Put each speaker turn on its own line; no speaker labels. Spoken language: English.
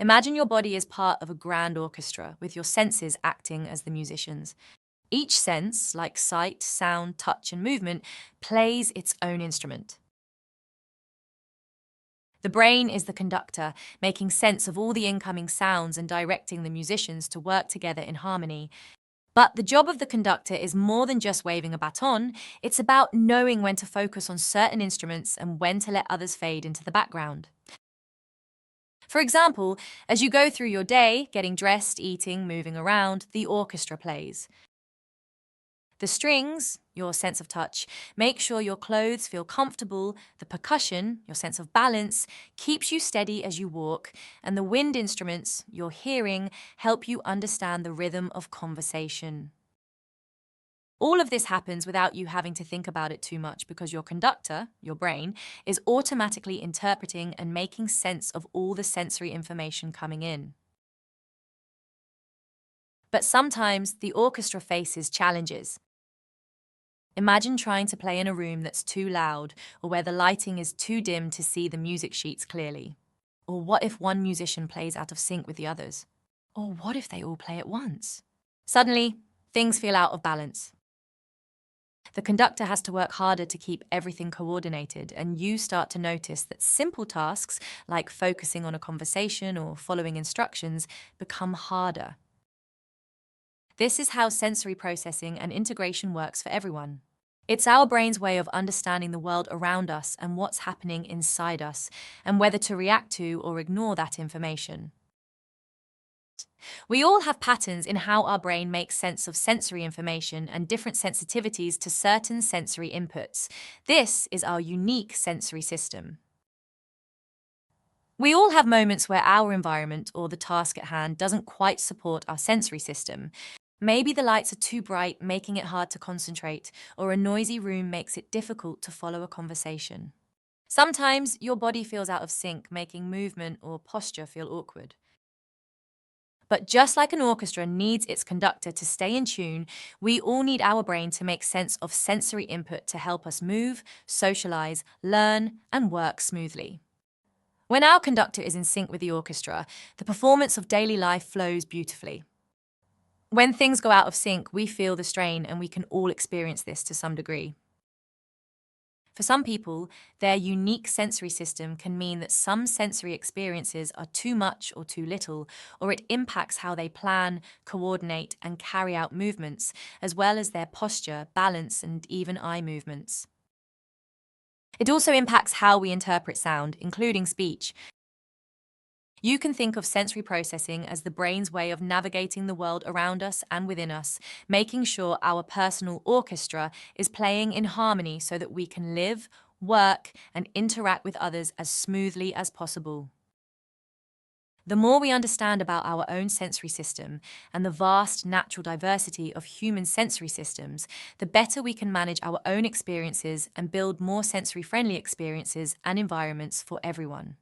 Imagine your body as part of a grand orchestra, with your senses acting as the musicians. Each sense, like sight, sound, touch, and movement, plays its own instrument. The brain is the conductor, making sense of all the incoming sounds and directing the musicians to work together in harmony. But the job of the conductor is more than just waving a baton, it's about knowing when to focus on certain instruments and when to let others fade into the background. For example, as you go through your day, getting dressed, eating, moving around, the orchestra plays. The strings, your sense of touch, make sure your clothes feel comfortable. The percussion, your sense of balance, keeps you steady as you walk. And the wind instruments, your hearing, help you understand the rhythm of conversation. All of this happens without you having to think about it too much because your conductor, your brain, is automatically interpreting and making sense of all the sensory information coming in. But sometimes the orchestra faces challenges. Imagine trying to play in a room that's too loud or where the lighting is too dim to see the music sheets clearly. Or what if one musician plays out of sync with the others? Or what if they all play at once? Suddenly, things feel out of balance. The conductor has to work harder to keep everything coordinated, and you start to notice that simple tasks like focusing on a conversation or following instructions become harder. This is how sensory processing and integration works for everyone. It's our brain's way of understanding the world around us and what's happening inside us, and whether to react to or ignore that information. We all have patterns in how our brain makes sense of sensory information and different sensitivities to certain sensory inputs. This is our unique sensory system. We all have moments where our environment or the task at hand doesn't quite support our sensory system. Maybe the lights are too bright, making it hard to concentrate, or a noisy room makes it difficult to follow a conversation. Sometimes your body feels out of sync, making movement or posture feel awkward. But just like an orchestra needs its conductor to stay in tune, we all need our brain to make sense of sensory input to help us move, socialize, learn, and work smoothly. When our conductor is in sync with the orchestra, the performance of daily life flows beautifully. When things go out of sync, we feel the strain, and we can all experience this to some degree. For some people, their unique sensory system can mean that some sensory experiences are too much or too little, or it impacts how they plan, coordinate, and carry out movements, as well as their posture, balance, and even eye movements. It also impacts how we interpret sound, including speech. You can think of sensory processing as the brain's way of navigating the world around us and within us, making sure our personal orchestra is playing in harmony so that we can live, work, and interact with others as smoothly as possible. The more we understand about our own sensory system and the vast natural diversity of human sensory systems, the better we can manage our own experiences and build more sensory-friendly experiences and environments for everyone.